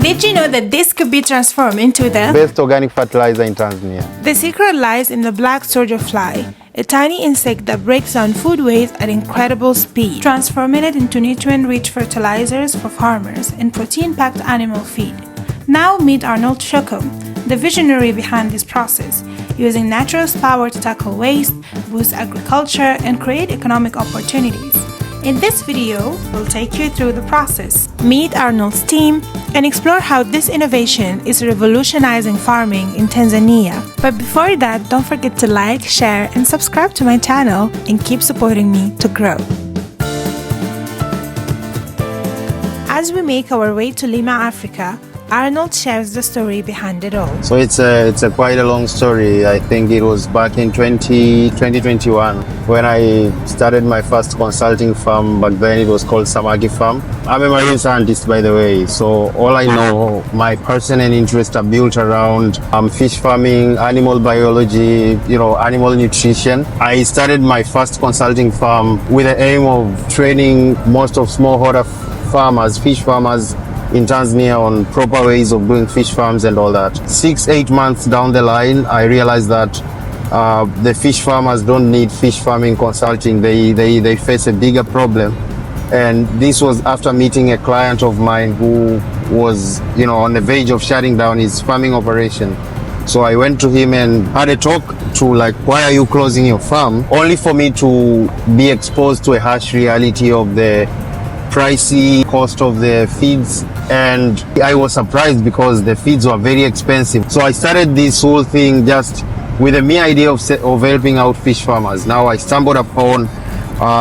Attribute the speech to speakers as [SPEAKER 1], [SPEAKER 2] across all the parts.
[SPEAKER 1] Did you know that this could be transformed into the
[SPEAKER 2] best organic fertilizer in Tanzania?
[SPEAKER 1] The secret lies in the black soldier fly, a tiny insect that breaks down food waste at incredible speed, transforming it into nutrient-rich fertilizers for farmers and protein-packed animal feed. Now meet Arnold, the visionary behind this process, using natural power to tackle waste, boost agriculture, and create economic opportunities. In this video, we'll take you through the process, meet Arnold's team, and explore how this innovation is revolutionizing farming in Tanzania. But before that, don't forget to like, share, and subscribe to my channel and keep supporting me to grow. As we make our way to Lima, Africa, Arnold shares the story behind it all.
[SPEAKER 2] So it's a quite a long story. I think it was back in 2021 when I started my first consulting firm. Back then it was called Samaki Farm. I'm a marine scientist, by the way, so all I know, my passion and interest are built around fish farming, animal biology, animal nutrition. I started my first consulting firm with the aim of training most of smallholder farmers, fish farmers in Tanzania on proper ways of doing fish farms and all that. 6-8 months down the line, I realized that the fish farmers don't need fish farming consulting. They face a bigger problem. And this was after meeting a client of mine who was, on the verge of shutting down his farming operation. So I went to him and had a talk to why are you closing your farm? Only for me to be exposed to a harsh reality of the pricey cost of the feeds, and I was surprised because the feeds were very expensive. So I started this whole thing just with a mere idea of helping out fish farmers. Now I stumbled upon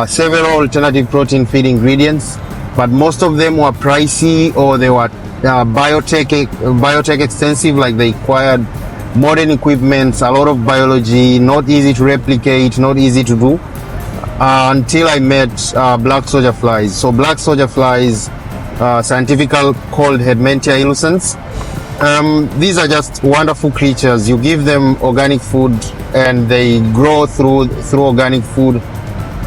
[SPEAKER 2] several alternative protein feed ingredients, but most of them were pricey or they were biotech extensive, like they required modern equipment, a lot of biology, not easy to replicate, not easy to do. Until I met black soldier flies. So black soldier flies, scientifically called Hedmentia illucens. These are just wonderful creatures. You give them organic food and they grow through organic food,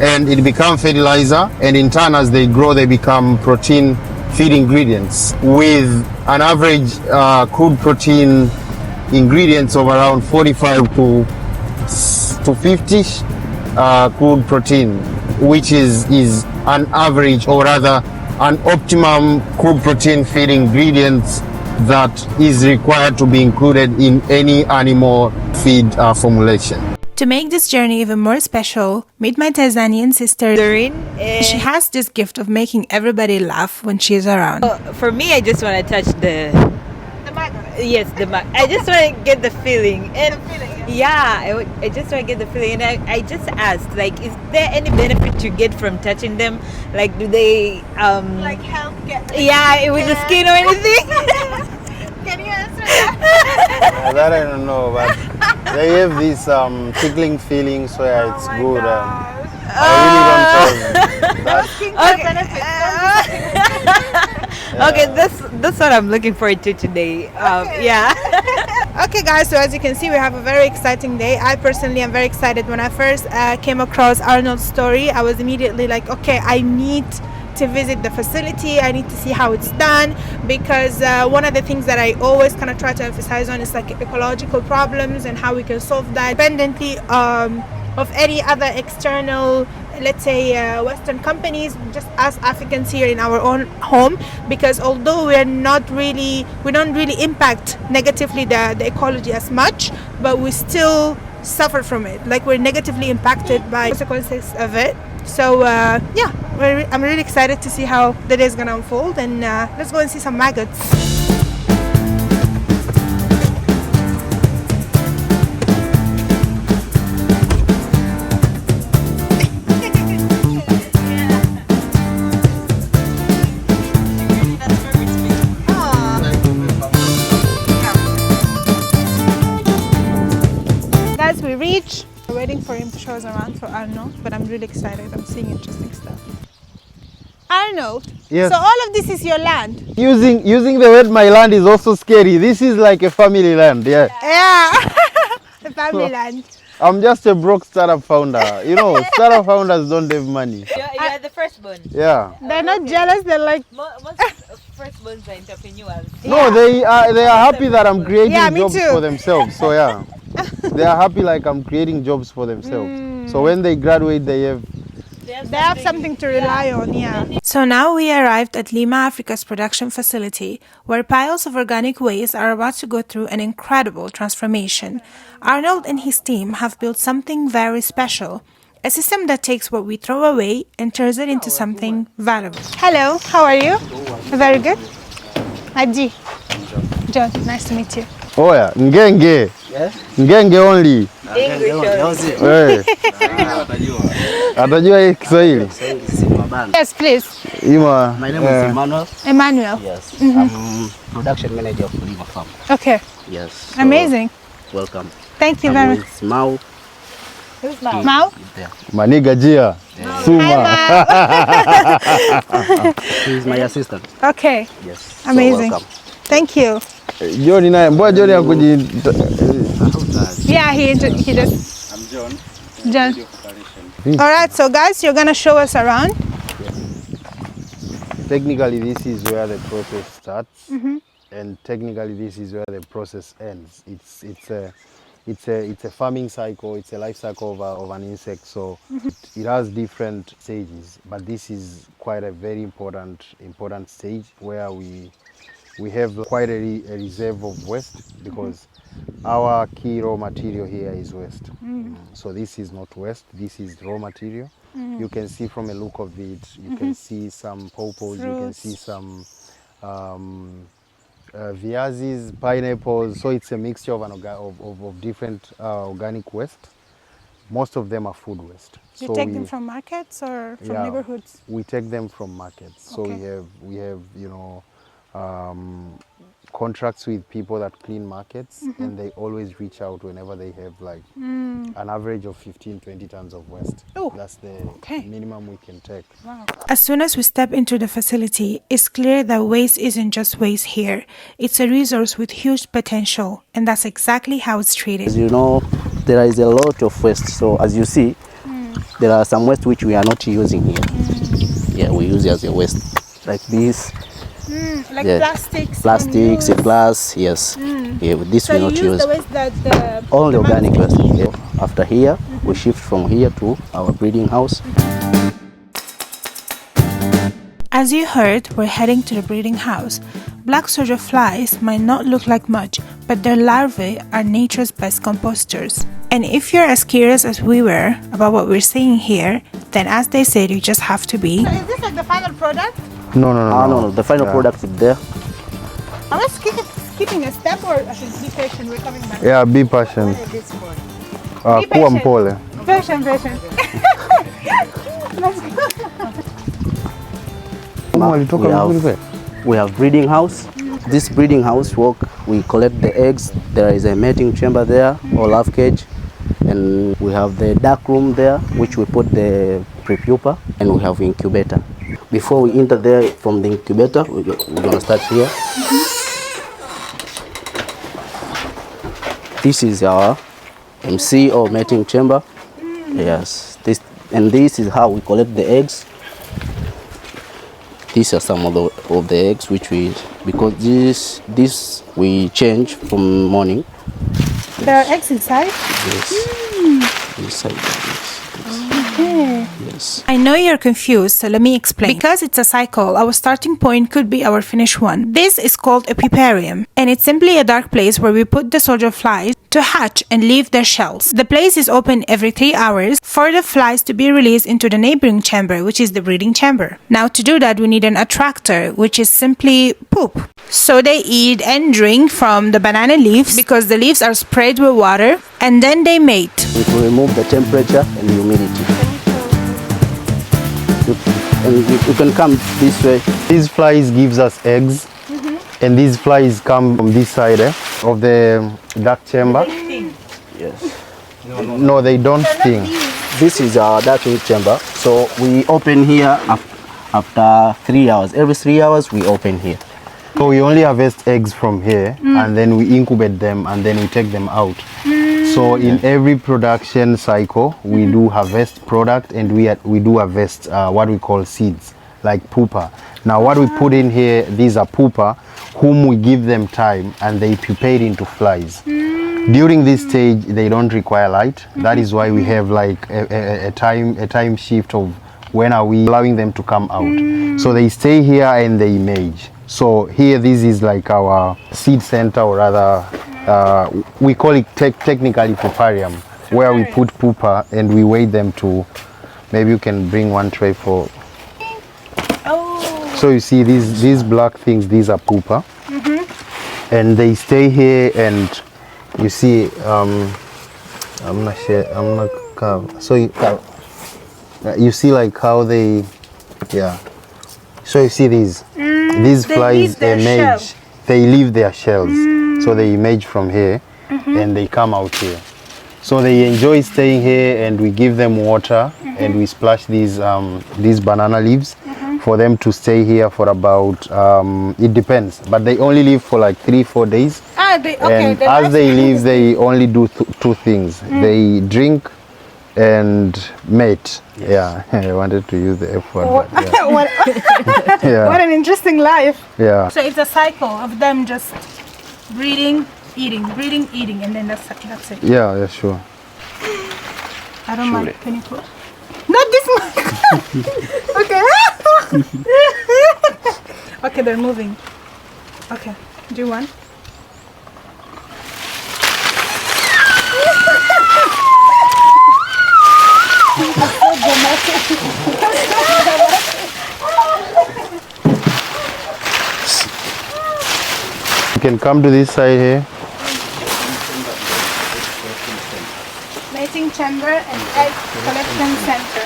[SPEAKER 2] and it becomes fertilizer, and in turn as they grow they become protein feed ingredients with an average crude protein ingredients of around 45 to 50 crude protein, which is an average, or rather an optimum crude protein feed ingredients that is required to be included in any animal feed formulation.
[SPEAKER 1] To make this journey even more special, meet my Tanzanian sister. She has this gift of making everybody laugh when she's around.
[SPEAKER 3] For me, I just want to touch the maggot. Yes, the maggot. I just want to get the feeling. And yeah, I just want to get the feeling. And I just asked, is there any benefit you get from touching them? Do they
[SPEAKER 4] help get
[SPEAKER 3] with the skin or anything?
[SPEAKER 4] Can you answer that?
[SPEAKER 2] That I don't know, but they have this tickling feeling, so yeah, it's good. I really don't that.
[SPEAKER 3] Okay, that's what I'm looking forward to today.
[SPEAKER 4] Okay.
[SPEAKER 3] Yeah.
[SPEAKER 1] Okay guys, so as you can see, we have a very exciting day. I personally am very excited. When I first came across Arnold's story, I was immediately like, okay, I need to visit the facility. I need to see how it's done, because one of the things that I always kind of try to emphasize on is ecological problems and how we can solve that independently of any other external, let's say Western companies, just as Africans here in our own home. Because although we don't really impact negatively the ecology as much, but we still suffer from it. We're negatively impacted by consequences of it. So yeah, I'm really excited to see how the day is gonna unfold, and let's go and see some maggots. Guys, we reach. We're waiting for him to show us around for Arnold, but I'm really excited. I'm seeing interesting stuff. Arnold,
[SPEAKER 2] yes.
[SPEAKER 1] So all of this is your land?
[SPEAKER 2] Using the word my land is also scary. This is like a family land, yeah.
[SPEAKER 1] Yeah, a family land.
[SPEAKER 2] I'm just a broke startup founder. Startup founders don't have money.
[SPEAKER 3] You're the firstborn.
[SPEAKER 2] Yeah.
[SPEAKER 1] They're not jealous, they're like...
[SPEAKER 3] firstborns are entrepreneurs.
[SPEAKER 2] No, they are happy that I'm creating
[SPEAKER 1] Yeah, me
[SPEAKER 2] jobs
[SPEAKER 1] too.
[SPEAKER 2] for themselves. So yeah, they are happy like I'm creating jobs for themselves. So when they graduate, they have
[SPEAKER 1] something to rely on, yeah. So now we arrived at Lima Africa's production facility, where piles of organic waste are about to go through an incredible transformation. Arnold and his team have built something very special, a system that takes what we throw away and turns it into something valuable. Hello, how are you? Very good. Aji. John, nice to meet you.
[SPEAKER 2] Oh yeah, ngenge.
[SPEAKER 5] Yes.
[SPEAKER 2] Ngenge only.
[SPEAKER 3] English.
[SPEAKER 2] Hey. Atajua hii Kiswahili?
[SPEAKER 1] Yes, please.
[SPEAKER 2] Ima.
[SPEAKER 5] My name is Emmanuel.
[SPEAKER 1] Emmanuel.
[SPEAKER 5] Yes. I'm production manager of Lima Farm.
[SPEAKER 1] Okay.
[SPEAKER 5] Yes. So
[SPEAKER 1] Amazing.
[SPEAKER 5] welcome.
[SPEAKER 1] Thank you
[SPEAKER 5] I'm
[SPEAKER 1] very much.
[SPEAKER 5] with Mau.
[SPEAKER 3] Who's Mao?
[SPEAKER 1] Mao?
[SPEAKER 5] There.
[SPEAKER 2] Maniga Jia. Suma.
[SPEAKER 5] He's my assistant.
[SPEAKER 1] Okay.
[SPEAKER 5] Yes. So
[SPEAKER 1] Amazing.
[SPEAKER 5] welcome.
[SPEAKER 1] Thank you.
[SPEAKER 2] John naye, mbona John akuji
[SPEAKER 1] Yeah, he just.
[SPEAKER 5] I'm John.
[SPEAKER 1] John. All right, so guys, you're gonna show us around.
[SPEAKER 2] Technically, this is where the process starts, and technically, this is where the process ends. It's a farming cycle. It's a life cycle of an insect. So it has different stages, but this is quite a very important stage where we have quite a reserve of waste because our key raw material here is waste. So this is not waste. This is raw material. You can see from a look of it, you can see some pawpaws, you can see some viazis, pineapples. So it's a mixture of different organic waste. Most of them are food waste.
[SPEAKER 1] You take them from markets or from neighborhoods?
[SPEAKER 2] We take them from markets. So we have contracts with people that clean markets, and they always reach out whenever they have like an average of 15-20 tons of waste.
[SPEAKER 1] Oh,
[SPEAKER 2] that's the minimum we can take.
[SPEAKER 1] Wow. As soon as we step into the facility, it's clear that waste isn't just waste here. It's a resource with huge potential, and that's exactly how it's treated.
[SPEAKER 5] As you know, there is a lot of waste. So as you see, there are some waste which we are not using here. Yeah, we use it as a waste, like this.
[SPEAKER 1] Like
[SPEAKER 5] plastics, glass, yes. Yeah, with this
[SPEAKER 1] so
[SPEAKER 5] we not
[SPEAKER 1] you
[SPEAKER 5] use.
[SPEAKER 1] The waste that
[SPEAKER 5] only organic waste. Yeah. After here, we shift from here to our breeding house.
[SPEAKER 1] As you heard, we're heading to the breeding house. Black soldier flies might not look like much, but their larvae are nature's best composters. And if you're as curious as we were about what we're seeing here, then as they said, you just have to be. So is this like the final product?
[SPEAKER 2] No.
[SPEAKER 5] The final product is there.
[SPEAKER 1] Am I skipping a step or I should be patient? We're coming back.
[SPEAKER 2] Yeah, be patient. Kuwa mpole.
[SPEAKER 1] Patient. Let's go.
[SPEAKER 5] We have breeding house. This breeding house we collect the eggs. There is a mating chamber there or love cage, and we have the dark room there which we put the prepupa, and we have incubator. Before we enter there from the incubator, we're gonna start here. This is our MC or mating chamber. Yes, this is how we collect the eggs. These are some of the eggs which because this we change from morning.
[SPEAKER 1] There are eggs inside?
[SPEAKER 5] Yes. Inside.
[SPEAKER 1] Okay.
[SPEAKER 5] Yes.
[SPEAKER 1] I know you're confused, so let me explain. Because it's a cycle, our starting point could be our finished one. This is called a puparium, and it's simply a dark place where we put the soldier flies to hatch and leave their shells. The place is open every 3 hours for the flies to be released into the neighboring chamber, which is the breeding chamber. Now to do that, we need an attractor, which is simply poop. So they eat and drink from the banana leaves because the leaves are sprayed with water, and then they mate.
[SPEAKER 5] It will remove the temperature and humidity. And you can come this way.
[SPEAKER 2] These flies gives us eggs, and these flies come from this side of the dark chamber.
[SPEAKER 5] Yes.
[SPEAKER 2] No, they don't sting.
[SPEAKER 5] This is our darking chamber. So we open here after 3 hours. Every 3 hours we open here.
[SPEAKER 2] So we only harvest eggs from here, and then we incubate them, and then we take them out. So in every production cycle, we do harvest product, and we do harvest what we call seeds, like pupa. Now what we put in here, these are pupa, whom we give them time and they pupate into flies. During this stage, they don't require light. That is why we have like a time shift of when are we allowing them to come out. So they stay here and they emerge. So here, this is like our seed center, or rather, we call it technically puparium, where we put pupa and we wait them to, maybe you can bring one tray for. So you see these black things, these are pupa. And they stay here, and you see, I'm not sure, I'm not carve. So you see like how they, yeah. So you see these flies emerge. They leave their shells. So they emerge from here and they come out here. So they enjoy staying here, and we give them water and we splash these banana leaves for them to stay here for about, it depends, but they only live for like 3-4 days. And as they leave, they only do two things. They drink and mate. Yeah, I wanted to use the F word. But yeah.
[SPEAKER 1] What an interesting life.
[SPEAKER 2] Yeah.
[SPEAKER 1] So it's a cycle of them just breeding, eating, and then that's it.
[SPEAKER 2] Yeah, sure.
[SPEAKER 1] I don't mind. Can you put? Not this one. Okay. Okay, they're moving. Okay, do one.
[SPEAKER 2] You can come to this side here.
[SPEAKER 1] Mating chamber and egg collection center.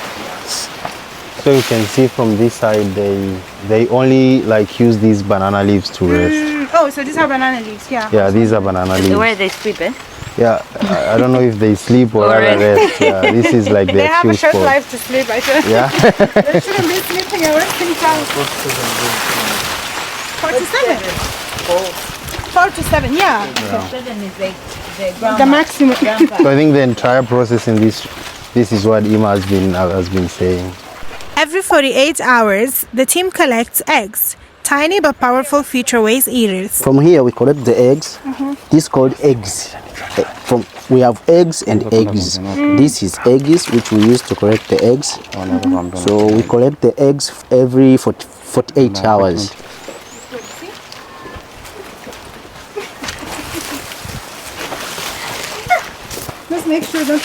[SPEAKER 2] So you can see from this side, they only like use these banana leaves to rest.
[SPEAKER 1] Oh, so these are banana leaves, yeah.
[SPEAKER 2] Yeah, these are banana leaves.
[SPEAKER 3] Where they sleep, eh?
[SPEAKER 2] Yeah, I don't know if they sleep or rather rest. Yeah, this is like
[SPEAKER 1] They
[SPEAKER 2] their
[SPEAKER 1] have a
[SPEAKER 2] excuse
[SPEAKER 1] short
[SPEAKER 2] for.
[SPEAKER 1] life to sleep, I think.
[SPEAKER 2] Yeah.
[SPEAKER 1] They shouldn't be sleeping and resting time. 47. 4 to 7, yeah. Okay.
[SPEAKER 3] 7 is like
[SPEAKER 1] The maximum.
[SPEAKER 2] So I think the entire process in this is what Ima has been saying.
[SPEAKER 1] Every 48 hours, the team collects eggs, tiny but powerful future-ways eaters.
[SPEAKER 5] From here we collect the eggs. This is called eggs. We have eggs and eggs. This is eggs which we use to collect the eggs. So we collect the eggs every 48 hours.
[SPEAKER 1] Just make sure don't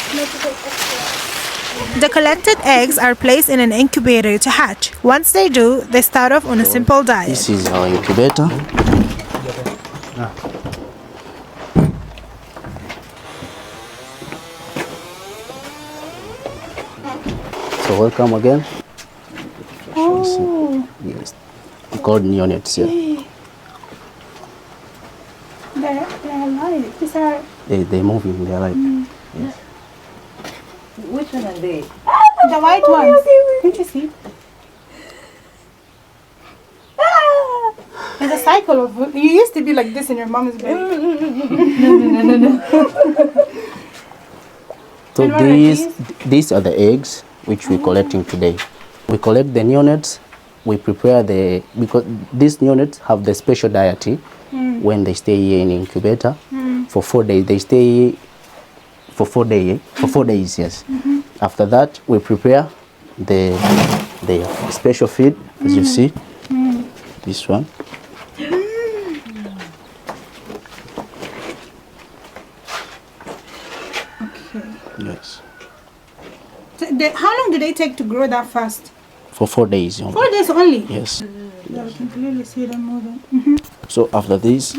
[SPEAKER 1] The collected eggs are placed in an incubator to hatch. Once they do, they start off on a simple diet.
[SPEAKER 5] This is our incubator. So welcome again.
[SPEAKER 1] Oh,
[SPEAKER 5] Yes, we call neonates here.
[SPEAKER 1] they're alive. These are
[SPEAKER 5] They're moving. They're like. Yes.
[SPEAKER 3] Which one are they?
[SPEAKER 1] the white ones. Can't you see? It's a cycle of. You used to be like this in your mom's belly.
[SPEAKER 5] So
[SPEAKER 1] And what are
[SPEAKER 5] these are the eggs which we're collecting today. We collect the neonates. We prepare because these neonates have the special diet when they stay here in incubator for 4 days. They stay for 4 days. For 4 days, yes. After that, we prepare the special feed, as you see. This one. Yes.
[SPEAKER 1] So how long do they take to grow that fast?
[SPEAKER 5] For 4 days only.
[SPEAKER 1] 4 days only?
[SPEAKER 5] Yes.
[SPEAKER 1] Yeah, we can clearly see them moving.
[SPEAKER 5] So after this,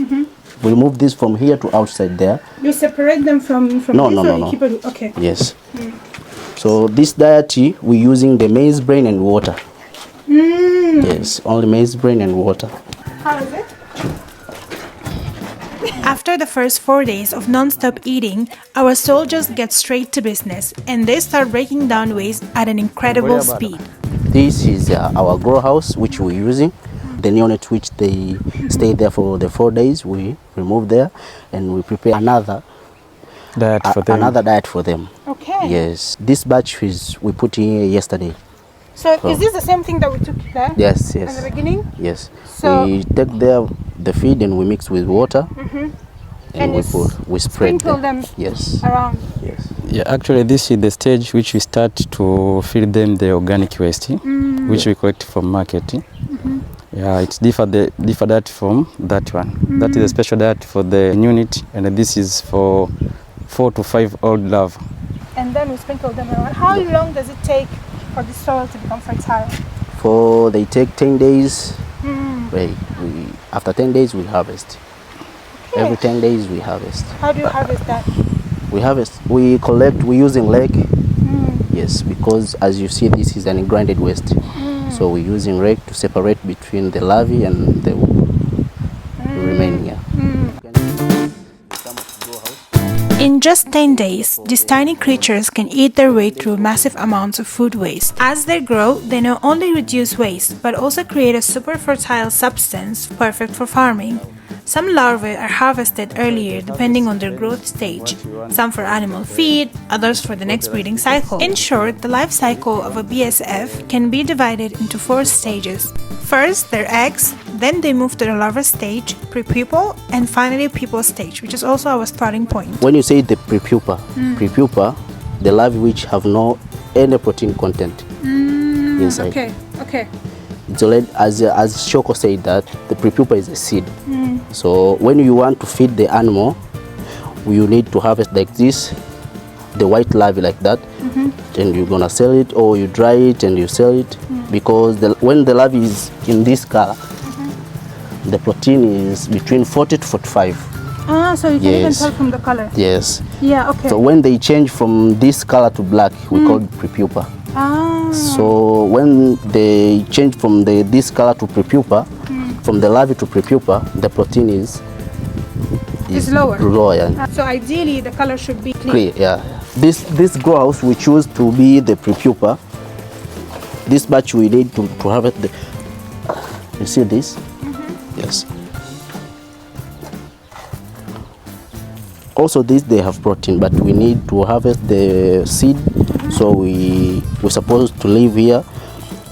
[SPEAKER 5] we move this from here to outside there.
[SPEAKER 1] You separate them from
[SPEAKER 5] No,
[SPEAKER 1] this
[SPEAKER 5] no,
[SPEAKER 1] or
[SPEAKER 5] no,
[SPEAKER 1] you
[SPEAKER 5] no.
[SPEAKER 1] keep it? Okay.
[SPEAKER 5] Yes. So this diet, we're using the maize bran and water. Yes, only maize bran and water.
[SPEAKER 1] How is it? After the first 4 days of non-stop eating, our soldiers get straight to business and they start breaking down waste at an incredible speed.
[SPEAKER 5] This is our grow house which we're using. The neonates which they stay there for the 4 days, we remove there and we prepare another
[SPEAKER 6] diet for them.
[SPEAKER 5] Another diet for them.
[SPEAKER 1] Okay.
[SPEAKER 5] Yes, this batch we put in here yesterday.
[SPEAKER 1] So is this the same thing that we took there?
[SPEAKER 5] Yes,
[SPEAKER 1] In the
[SPEAKER 5] yes,
[SPEAKER 1] beginning?
[SPEAKER 5] yes.
[SPEAKER 1] So-
[SPEAKER 5] we take there the feed and we mix with water,
[SPEAKER 1] And
[SPEAKER 5] we
[SPEAKER 1] you
[SPEAKER 5] we spread
[SPEAKER 1] sprinkle them
[SPEAKER 5] Yes,
[SPEAKER 1] around.
[SPEAKER 5] yes.
[SPEAKER 6] Yeah, actually, this is the stage which we start to feed them the organic waste, which we collect from market. Yeah, it's differ that from that one. That is a special diet for the unit, and this is for 4 to 5 old larvae.
[SPEAKER 1] And then we sprinkle them around. How long does it take for the soil to become fertile?
[SPEAKER 5] They take 10 days. After 10 days we harvest.
[SPEAKER 1] Okay.
[SPEAKER 5] Every 10 days we harvest.
[SPEAKER 1] How do you harvest that?
[SPEAKER 5] We collect, we're using rake. Yes, because as you see, this is an grinded waste. So we're using rake to separate between the larvae and the remaining. Yeah.
[SPEAKER 1] In just 10 days, these tiny creatures can eat their way through massive amounts of food waste. As they grow, they not only reduce waste, but also create a super fertile substance perfect for farming. Some larvae are harvested earlier depending on their growth stage, some for animal feed, others for the next breeding cycle. In short, the life cycle of a BSF can be divided into 4 stages. First, their eggs, then they move to the larva stage, pre-pupal, and finally pupal stage, which is also our starting point.
[SPEAKER 5] When you say the prepupa, the larvae which have no any protein content inside.
[SPEAKER 1] Okay.
[SPEAKER 5] It's already, as Shoko said, that the prepupa is a seed. So when you want to feed the animal, you need to harvest like this, the white larvae like that, and you're gonna sell it, or you dry it and you sell it, because when the larvae is in this color, the protein is between 40 to 45.
[SPEAKER 1] So you can even tell from the color.
[SPEAKER 5] Yes.
[SPEAKER 1] Yeah, okay.
[SPEAKER 5] So when they change from this color to black, we call it prepupa. So when they change from this color to prepupa, from the larvae to prepupa, the protein is
[SPEAKER 1] lower.
[SPEAKER 5] Yeah.
[SPEAKER 1] So ideally the color should be clear.
[SPEAKER 5] Yeah. This grow house we choose to be the prepupa. This batch we need to harvest the. You see this? Yes. Also this they have protein, but we need to harvest the seed. So we're supposed to live here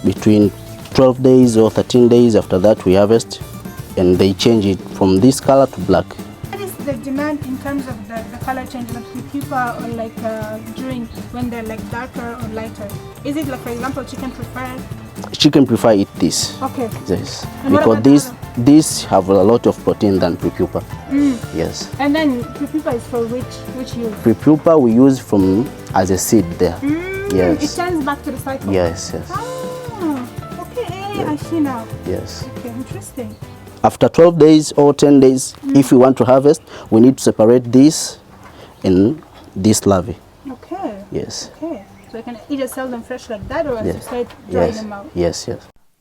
[SPEAKER 5] between 12 days or 13 days. After that we harvest, and they change it from this color to black.
[SPEAKER 1] What is the demand in terms of the color change, like the pupa, or like during when they're like darker or lighter? Is it like, for example, chicken prefer
[SPEAKER 5] eat this.
[SPEAKER 1] Okay.
[SPEAKER 5] Yes.
[SPEAKER 1] And
[SPEAKER 5] because these have a lot of protein than prepupa. Yes.
[SPEAKER 1] And then prepupa is for which use?
[SPEAKER 5] Prepupa we use from as a seed there. Yes.
[SPEAKER 1] It turns back to the cycle.
[SPEAKER 5] Yes.
[SPEAKER 1] Okay, I see now.
[SPEAKER 5] Yes.
[SPEAKER 1] Okay, interesting.
[SPEAKER 5] After 12 days or 10 days, if we want to harvest, we need to separate this and this larvae.
[SPEAKER 1] Okay.
[SPEAKER 5] Yes.
[SPEAKER 1] Okay. So you can either sell them fresh like that, or as you said, dry them out.
[SPEAKER 5] Yes.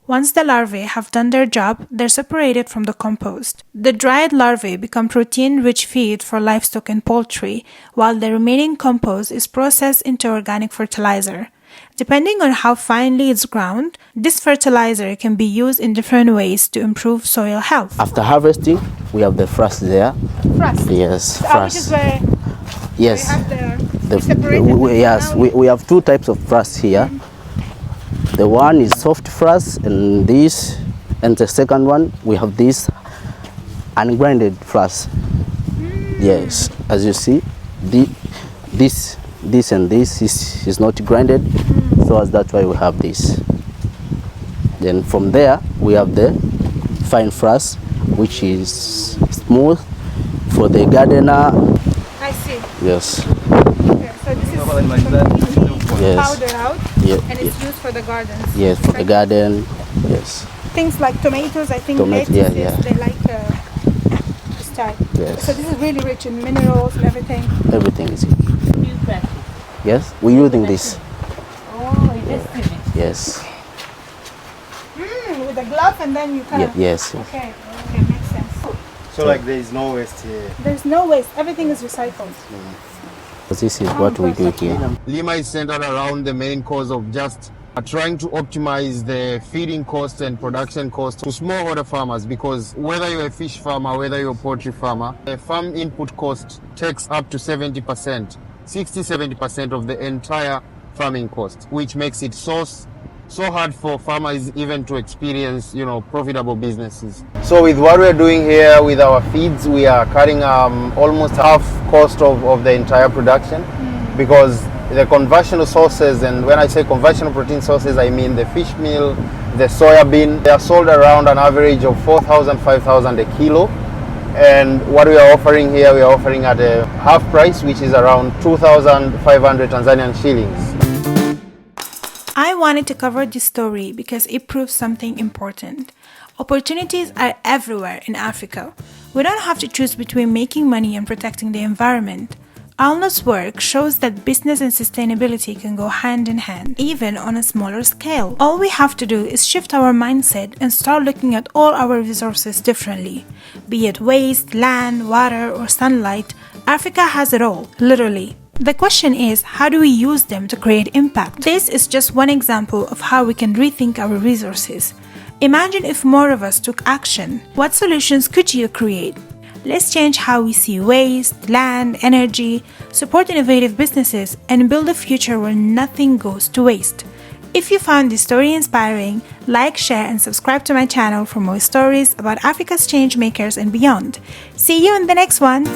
[SPEAKER 1] Once the larvae have done their job, they're separated from the compost. The dried larvae become protein-rich feed for livestock and poultry, while the remaining compost is processed into organic fertilizer. Depending on how finely it's ground, this fertilizer can be used in different ways to improve soil health.
[SPEAKER 5] After harvesting, we have the frass there.
[SPEAKER 1] Frass?
[SPEAKER 5] Yes,
[SPEAKER 1] Which
[SPEAKER 5] frass.
[SPEAKER 1] is where
[SPEAKER 5] Yes.
[SPEAKER 1] we
[SPEAKER 5] We have 2 types of frass here. The one is soft frass, and the second one we have this ungrinded frass. Yes, as you see, this and this is not grinded, so that's why we have this. Then from there we have the fine frass, which is smooth for the gardener.
[SPEAKER 1] I see.
[SPEAKER 5] Yes.
[SPEAKER 1] Okay, so this is completely powdered out, and it's used for the gardens.
[SPEAKER 5] Yes, for the garden. Yes.
[SPEAKER 1] Things like tomatoes, I think
[SPEAKER 5] Tomato,
[SPEAKER 1] lettuces, they like this type.
[SPEAKER 5] Yes.
[SPEAKER 1] So this is really rich in minerals and everything.
[SPEAKER 5] Everything is here. Yes, we're using this.
[SPEAKER 3] Oh, you just did it.
[SPEAKER 5] Yes.
[SPEAKER 1] With a glove, and then you kind of...
[SPEAKER 5] Yes.
[SPEAKER 1] Okay, makes sense.
[SPEAKER 2] So like there is no waste here.
[SPEAKER 1] There's no waste, everything is recycled.
[SPEAKER 5] This is what we do here.
[SPEAKER 2] Lima is centered around the main cause of just trying to optimize the feeding cost and production cost to smallholder farmers, because whether you're a fish farmer, whether you're a poultry farmer, the farm input cost takes up to 70%, 60-70% of the entire farming cost, which makes it source so hard for farmers even to experience, profitable businesses. So with what we're doing here with our feeds, we are cutting almost half cost of the entire production, because the conventional sources, and when I say conventional protein sources, I mean the fish meal, the soya bean, they are sold around an average of 4,000, 5,000 a kilo. And what we are offering here, we are offering at a half price, which is around 2,500 Tanzanian shillings.
[SPEAKER 1] I wanted to cover this story because it proves something important. Opportunities are everywhere in Africa. We don't have to choose between making money and protecting the environment. Arnold's work shows that business and sustainability can go hand in hand, even on a smaller scale. All we have to do is shift our mindset and start looking at all our resources differently. Be it waste, land, water, or sunlight, Africa has it all, literally. The question is, how do we use them to create impact? This is just one example of how we can rethink our resources. Imagine if more of us took action. What solutions could you create? Let's change how we see waste, land, energy, support innovative businesses, and build a future where nothing goes to waste. If you found this story inspiring, like, share, and subscribe to my channel for more stories about Africa's change makers and beyond. See you in the next one!